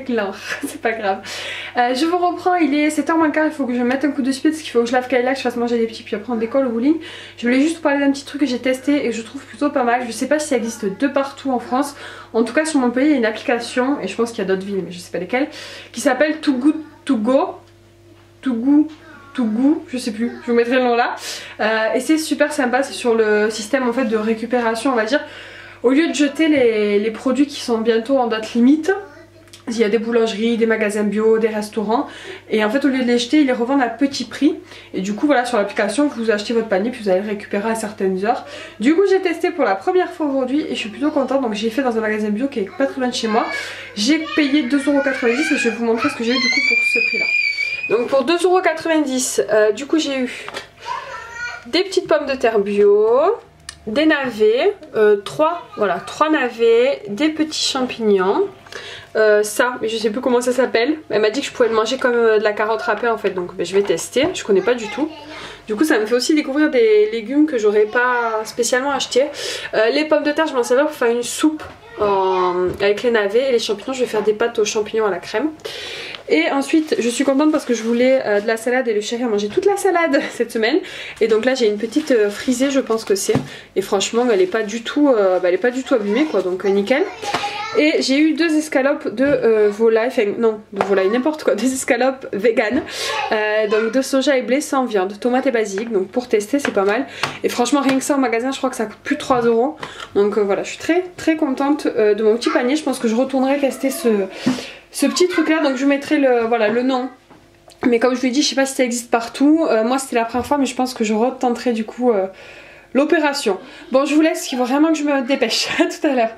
avec l'or, c'est pas grave. Je vous reprends, il est 7h moins quart, il faut que je mette un coup de speed parce qu'il faut que je lave Kayla, que je fasse manger des petits puis après on décolle au bowling. Je voulais juste vous parler d'un petit truc que j'ai testé et que je trouve plutôt pas mal. Je sais pas si ça existe de partout en France, en tout cas sur mon pays il y a une application, et je pense qu'il y a d'autres villes mais je sais pas lesquelles, qui s'appelle Too Good To Go. Too Good, je sais plus, je vous mettrai le nom là. Et c'est super sympa, c'est sur le système en fait de récupération on va dire. Au lieu de jeter les produits qui sont bientôt en date limite, il y a des boulangeries, des magasins bio, des restaurants, et en fait au lieu de les jeter ils les revendent à petit prix, et du coup voilà, sur l'application vous achetez votre panier puis vous allez le récupérer à certaines heures. Du coup j'ai testé pour la première fois aujourd'hui et je suis plutôt contente, donc j'ai fait dans un magasin bio qui est pas très loin de chez moi. J'ai payé 2,90€ et je vais vous montrer ce que j'ai eu du coup pour ce prix là. Donc pour 2,90€, du coup j'ai eu des petites pommes de terre bio, des navets, 3 navets, des petits champignons, ça, mais je sais plus comment ça s'appelle. Elle m'a dit que je pouvais le manger comme de la carotte râpée en fait, donc je vais tester, je connais pas du tout. Du coup ça me fait aussi découvrir des légumes que j'aurais pas spécialement acheté. Les pommes de terre je m'en servais pour faire une soupe avec les navets, et les champignons je vais faire des pâtes aux champignons à la crème. Et ensuite je suis contente parce que je voulais de la salade et le chéri a mangé toute la salade cette semaine. Et donc là j'ai une petite frisée je pense que c'est. Et franchement elle est pas du tout, abîmée quoi, donc nickel. Et j'ai eu 2 escalopes de volaille, enfin non de volaille n'importe quoi, des escalopes vegan, donc de soja et blé sans viande, tomate et basilic, donc pour tester c'est pas mal. Et franchement rien que ça au magasin je crois que ça coûte plus de 3 €. Donc voilà, je suis très contente de mon petit panier. Je pense que je retournerai tester ce petit truc là, donc je vous mettrai le nom. Mais comme je vous l'ai dit, je sais pas si ça existe partout, moi c'était la première fois mais je pense que je retenterai du coup l'opération. Bon je vous laisse, il faut vraiment que je me dépêche, à tout à l'heure.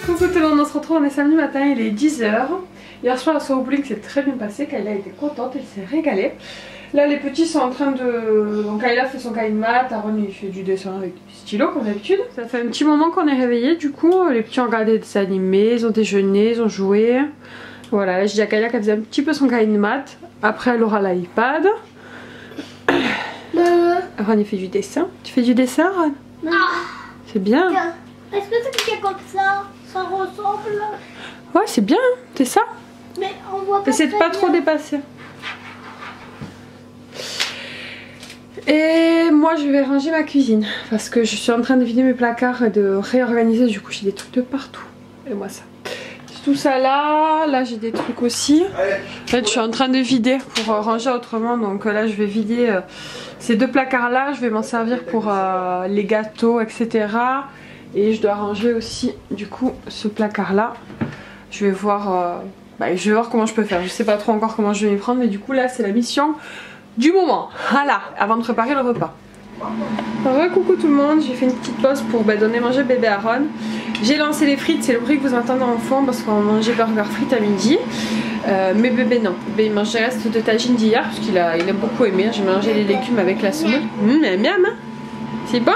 Coucou tout le monde, on se retrouve, on est samedi matin, il est 10h. Hier soir, la soirée au bowling s'est très bien passée, Kayla était contente, elle s'est régalée. Là les petits sont en train de... Donc Kayla fait son cahier de maths, Aaron il fait du dessin avec des stylos comme d'habitude. Ça fait un petit moment qu'on est réveillés du coup, les petits ont regardé des animés, ils ont déjeuné, ils ont joué. Voilà, là je dis à Kayla qu'elle faisait un petit peu son cahier de maths, après elle aura l'iPad. Aaron il fait du dessin. Tu fais du dessin Aaron? Non. C'est bien. Est-ce que c'est comme ça? Ça ressemble. Ouais c'est bien, c'est ça. Mais on voit pas. Essaie de pas trop dépasser. Et moi je vais ranger ma cuisine parce que je suis en train de vider mes placards et de réorganiser, du coup j'ai des trucs de partout. Et moi ça. Tout ça là j'ai des trucs aussi. En fait je suis en train de vider pour ranger autrement, donc là je vais vider ces 2 placards là, je vais m'en servir pour les gâteaux etc. Et je dois ranger aussi du coup ce placard là. Je vais voir comment je peux faire, je sais pas trop encore comment je vais m'y prendre, mais du coup là c'est la mission du moment, voilà, avant de préparer le repas. Coucou tout le monde, j'ai fait une petite pause pour donner manger bébé Aaron. J'ai lancé les frites, c'est le bruit que vous entendez en fond parce qu'on mangeait burger frites à midi. Mais bébé non, bébé il mange le reste de tagine d'hier parce qu'il a beaucoup aimé. J'ai mangé les légumes avec la semoule. Miam, c'est bon.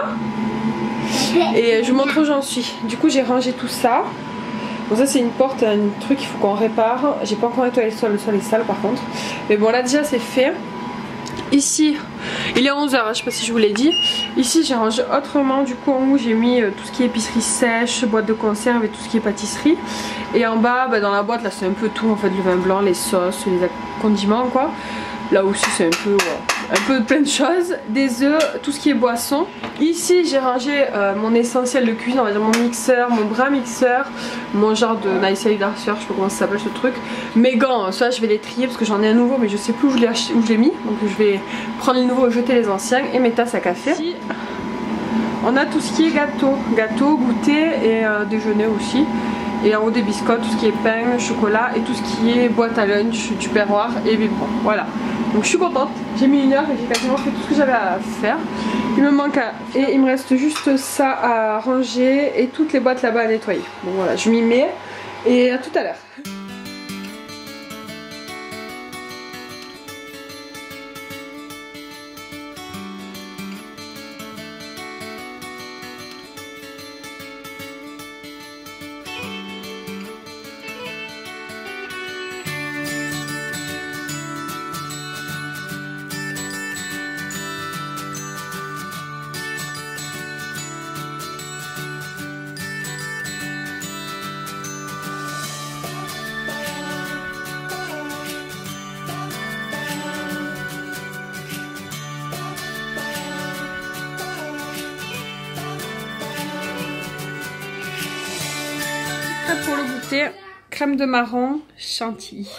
Et je vous montre où j'en suis. Du coup j'ai rangé tout ça. Bon ça c'est une porte, un truc qu'il faut qu'on répare. J'ai pas encore nettoyé le sol est sale par contre. Mais bon là déjà c'est fait. Ici Il est 11 h, je sais pas si je vous l'ai dit. Ici j'ai rangé autrement, du coup en haut j'ai mis tout ce qui est épicerie sèche, boîte de conserve et tout ce qui est pâtisserie. Et en bas dans la boîte là c'est un peu tout en fait, le vin blanc, les sauces, les condiments quoi. Là aussi c'est un peu plein de choses, des œufs, tout ce qui est boisson. Ici j'ai rangé mon essentiel de cuisine, on va dire mon mixeur, mon bras mixeur, mon genre de Nice Darcer, je sais pas comment ça s'appelle ce truc. Mes gants, ça je vais les trier parce que j'en ai un nouveau mais je sais plus où je l'ai mis. Donc je vais prendre les nouveaux et jeter les anciens, et mes tasses à café. Ici, on a tout ce qui est gâteau, goûter et déjeuner aussi. Et en haut des biscottes, tout ce qui est pain, chocolat et tout ce qui est boîte à lunch, du perroir et biberon. Voilà. Donc je suis contente, j'ai mis 1 heure et j'ai quasiment fait tout ce que j'avais à faire. Il me manque et il me reste juste ça à ranger et toutes les boîtes là-bas à nettoyer. Donc voilà, je m'y mets et à tout à l'heure. Pour le goûter, crème de marron, chantilly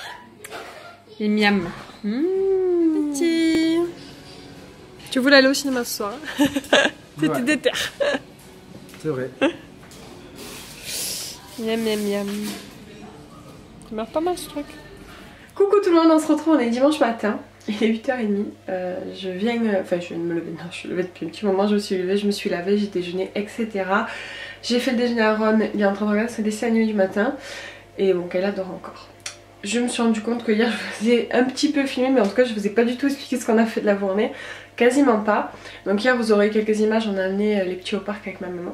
et miam. Petit. Tu voulais aller au cinéma ce soir? C'était ouais. Déter. C'est vrai. Miam miam miam. Ça m'a pas mal ce truc. Coucou tout le monde, on se retrouve, on est dimanche matin. Il est 8h30. Je viens de me lever. Non, je suis levée depuis un petit moment. Je me suis levée, je me suis lavée, j'ai déjeuné, etc. J'ai fait le déjeuner à Ron, il est en train de regarder ses dessins animés du matin. Et bon, Kayla dort encore. Je me suis rendu compte que hier je vous ai un petit peu filmé, mais en tout cas je vous ai pas du tout expliqué ce qu'on a fait de la journée. Quasiment pas. Donc hier vous aurez quelques images, on a amené les petits au parc avec ma maman.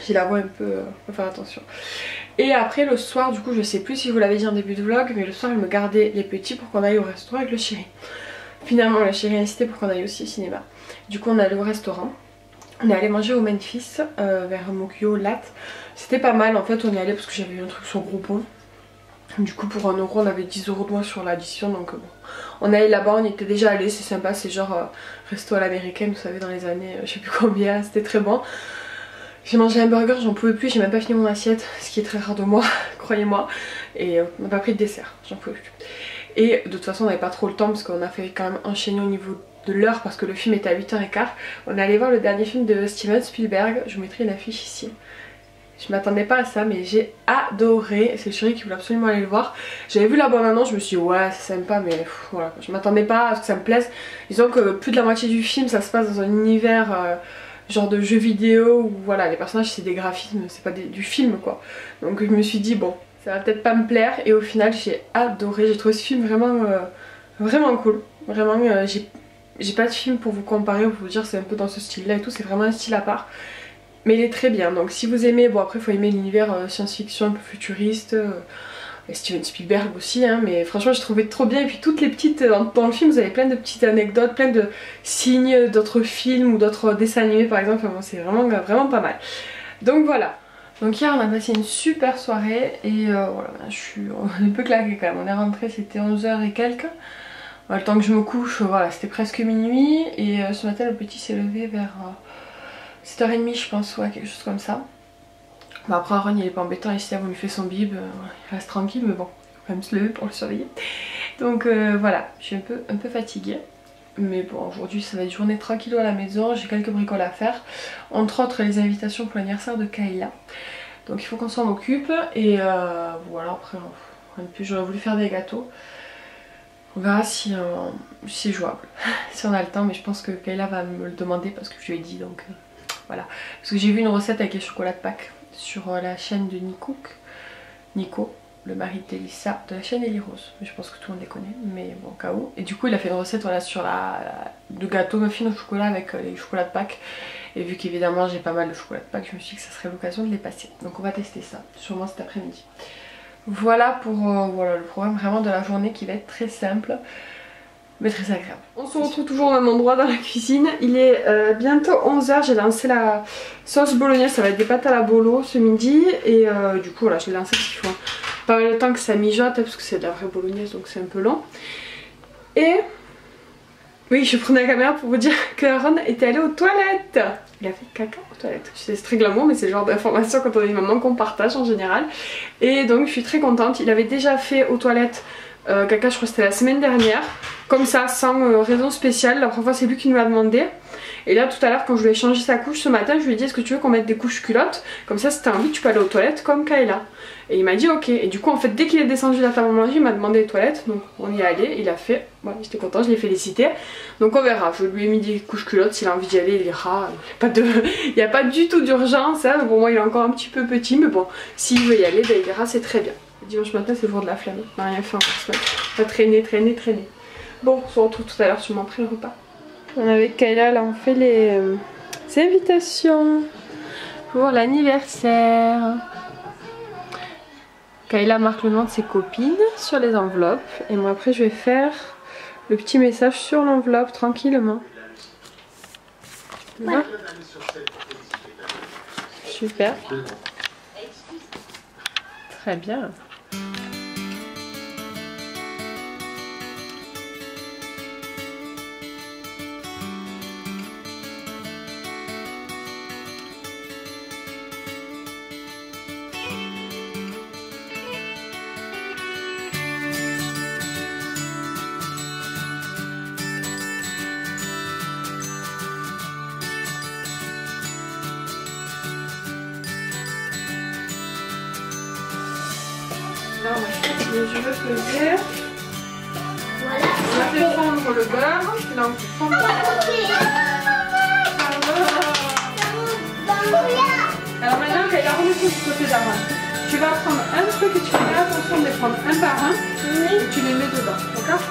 J'ai la voix un peu, faut faire attention. Et après le soir, du coup je sais plus si vous l'avez dit en début de vlog, mais le soir elle me gardait les petits pour qu'on aille au restaurant avec le chéri. Finalement le chéri a insisté pour qu'on aille aussi au cinéma. Du coup on est allé au restaurant. On est allé manger au Memphis vers Mokyo Lat. C'était pas mal en fait, on est allé parce que j'avais eu un truc sur Groupon. Du coup pour 1 € on avait 10 € de moins sur l'addition, donc bon. On est allé là-bas, on y était déjà allé, c'est sympa, c'est genre resto à l'américaine, vous savez, dans les années je sais plus combien, c'était très bon. J'ai mangé un burger, j'en pouvais plus, j'ai même pas fini mon assiette, ce qui est très rare de moi, croyez-moi. Et on n'a pas pris de dessert, j'en pouvais plus. Et de toute façon on n'avait pas trop le temps parce qu'on a fait quand même enchaîner au niveau de l'heure parce que le film était à 8h15. On est allé voir le dernier film de Steven Spielberg, je vous mettrai une affiche ici. Je m'attendais pas à ça mais j'ai adoré, c'est le chéri qui voulait absolument aller le voir. J'avais vu la bande-annonce, je me suis dit ouais c'est sympa mais voilà, je m'attendais pas à ce que ça me plaise. Disons que plus de la moitié du film ça se passe dans un univers genre de jeux vidéo où voilà les personnages c'est des graphismes, c'est pas du film quoi. Donc je me suis dit bon ça va peut-être pas me plaire et au final j'ai adoré, j'ai trouvé ce film vraiment, vraiment cool. Vraiment j'ai pas de film pour vous comparer, pour vous dire c'est un peu dans ce style là et tout, c'est vraiment un style à part. Mais il est très bien, donc si vous aimez, bon après il faut aimer l'univers science-fiction un peu futuriste, et Steven Spielberg aussi, hein, mais franchement j'ai trouvé trop bien. Et puis toutes les petites, dans le film vous avez plein de petites anecdotes, plein de signes d'autres films ou d'autres dessins animés par exemple, enfin, c'est vraiment, vraiment pas mal. Donc voilà. Donc hier on a passé une super soirée et voilà, je suis un peu claquée quand même, on est rentré, c'était 11h et quelques. Le temps que je me couche, voilà, c'était presque minuit et ce matin le petit s'est levé vers 7h30 je pense, ouais, quelque chose comme ça. Bon, après Aaron il est pas embêtant ici, on lui fait son bib, il reste tranquille mais bon, il faut quand même se lever pour le surveiller. Donc voilà, je suis un peu fatiguée. Mais bon, aujourd'hui ça va être journée tranquille à la maison, j'ai quelques bricoles à faire. Entre autres les invitations pour l'anniversaire de Kayla. Donc il faut qu'on s'en occupe et voilà, après j'aurais voulu faire des gâteaux. On verra si c'est jouable, si on a le temps, mais je pense que Kayla va me le demander parce que je lui ai dit, donc voilà. Parce que j'ai vu une recette avec les chocolats de Pâques sur la chaîne de Nico, le mari d'Elissa, de la chaîne Ellie Rose. Je pense que tout le monde les connaît, mais bon, au cas où. Et du coup il a fait une recette voilà, sur le gâteau muffin au chocolat avec les chocolats de Pâques. Et vu qu'évidemment j'ai pas mal de chocolats de Pâques, je me suis dit que ça serait l'occasion de les passer. Donc on va tester ça, sûrement cet après-midi. Voilà pour voilà, le programme vraiment de la journée qui va être très simple. mais très agréable. On se retrouve toujours au même endroit dans la cuisine. Il est bientôt 11 h, j'ai lancé la sauce bolognaise, ça va être des pâtes à la bolo ce midi. Et du coup voilà, je l'ai lancé parce qu'il faut pas mal de temps que ça mijote, parce que c'est de la vraie bolognaise donc c'est un peu long. Et oui, je prenais la caméra pour vous dire que Aaron était allé aux toilettes. Il a fait caca aux toilettes. C'est très glamour, mais c'est le genre d'information quand on est maman qu'on partage en général. Et donc je suis très contente. Il avait déjà fait aux toilettes caca, je crois que c'était la semaine dernière. Comme ça, sans raison spéciale. La première fois c'est lui qui nous l'a demandé. Et là tout à l'heure quand je lui ai changé sa couche ce matin, je lui ai dit est-ce que tu veux qu'on mette des couches culottes? Comme ça si t'as envie tu peux aller aux toilettes comme Kayla. Et il m'a dit ok. Et du coup en fait dès qu'il est descendu de la table à manger il m'a demandé les toilettes. Donc on y est allé, il a fait. Ouais, j'étais contente, je l'ai félicité. Donc on verra, je lui ai mis des couches culottes, s'il a envie d'y aller il ira. Il n'y a pas du tout d'urgence, hein. Pour moi il est encore un petit peu petit mais bon s'il veut y aller ben, il ira, c'est très bien. Dimanche matin c'est le jour de la flemme, on n'a rien fait encore ce matin. On va traîner. Bon, on se retrouve tout à l'heure sûrement après le repas. On est avec Kayla, là on fait les invitations pour l'anniversaire. Kayla marque le nom de ses copines sur les enveloppes et moi après je vais faire le petit message sur l'enveloppe tranquillement. Ouais. Super. Très bien. Là on va faire les jeux pesés. Voilà. On a fait fondre le beurre. Là on fait fondre le Alors maintenant qu'elle a remis tout du côté d'avant, tu vas prendre un truc et tu fais attention de les prendre un par un et tu les mets dedans, d'accord?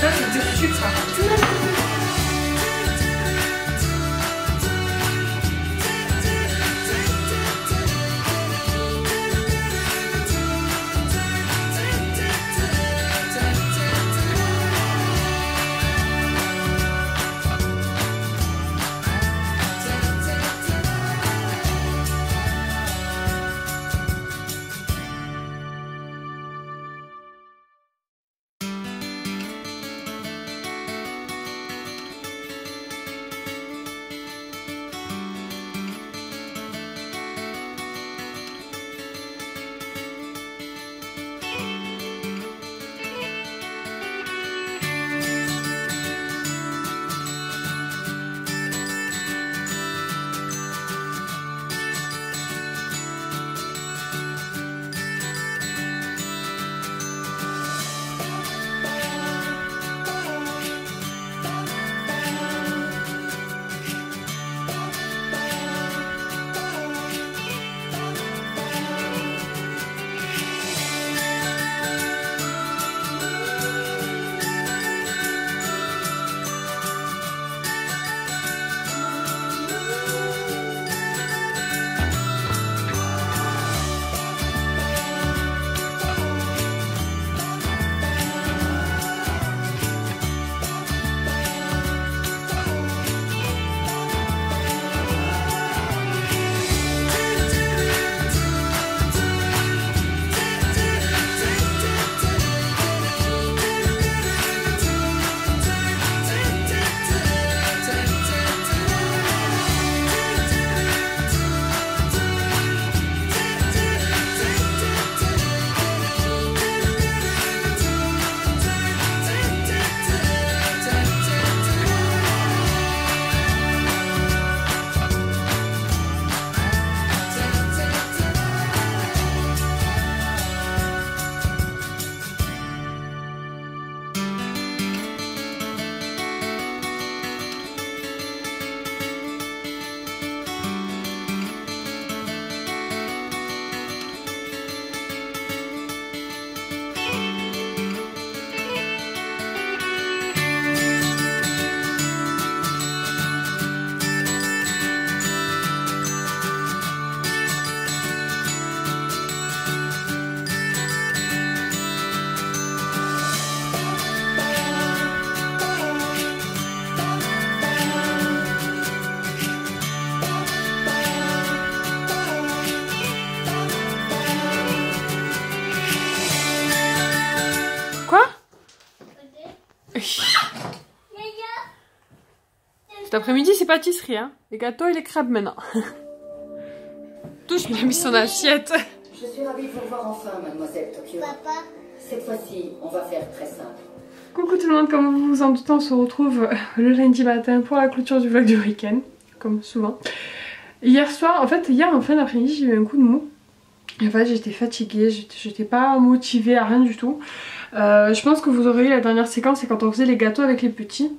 Ça c'est du sucre. Cet après-midi c'est pâtisserie hein. Les gâteaux et les crêpes maintenant. Touche, il a mis son assiette. Je suis ravie de vous revoir enfin, mademoiselle Tokyo. Papa. Cette fois-ci, on va faire très simple. Coucou tout le monde, comme vous vous en doutez, on se retrouve le lundi matin pour la clôture du vlog du week-end, comme souvent. Hier soir, en fait hier en fin d'après-midi j'ai eu un coup de mou. En fait j'étais fatiguée, j'étais pas motivée à rien du tout. Je pense que vous aurez eu la dernière séquence, c'est quand on faisait les gâteaux avec les petits.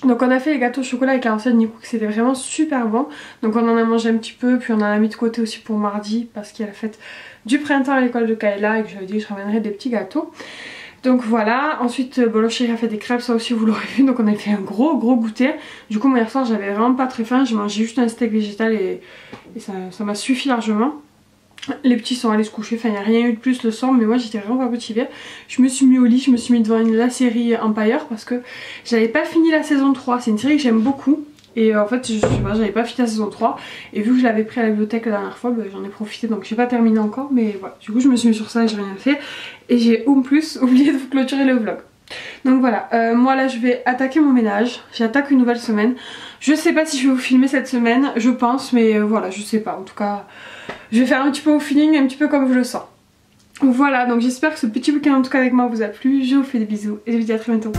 Donc on a fait les gâteaux au chocolat avec la recette de Nico, c'était vraiment super bon. Donc on en a mangé un petit peu, puis on en a mis de côté aussi pour mardi parce qu'il y a la fête du printemps à l'école de Kayla et que j'avais dit que je ramènerais des petits gâteaux. Donc voilà, ensuite le chéri a fait des crêpes, ça aussi vous l'aurez vu, donc on a fait un gros goûter. Du coup hier soir j'avais vraiment pas très faim, j'ai mangé juste un steak végétal et ça m'a suffi largement. Les petits sont allés se coucher, enfin il n'y a rien eu de plus le soir, mais moi j'étais vraiment pas motivée. Je me suis mis au lit, je me suis mis devant la série Empire parce que j'avais pas fini la saison 3, c'est une série que j'aime beaucoup. Et en fait je sais pas, j'avais pas fini la saison 3 et vu que je l'avais pris à la bibliothèque la dernière fois, bah, j'en ai profité, donc j'ai pas terminé encore, mais voilà. Du coup je me suis mis sur ça et j'ai rien fait et j'ai en plus oublié de vous clôturer le vlog. Donc voilà, moi là je vais attaquer mon ménage, j'attaque une nouvelle semaine. Je sais pas si je vais vous filmer cette semaine, je pense, mais voilà, je sais pas. En tout cas, je vais faire un petit peu au feeling, un petit peu comme je le sens. Voilà, donc j'espère que ce petit week-end en tout cas avec moi vous a plu. Je vous fais des bisous et je vous dis à très bientôt.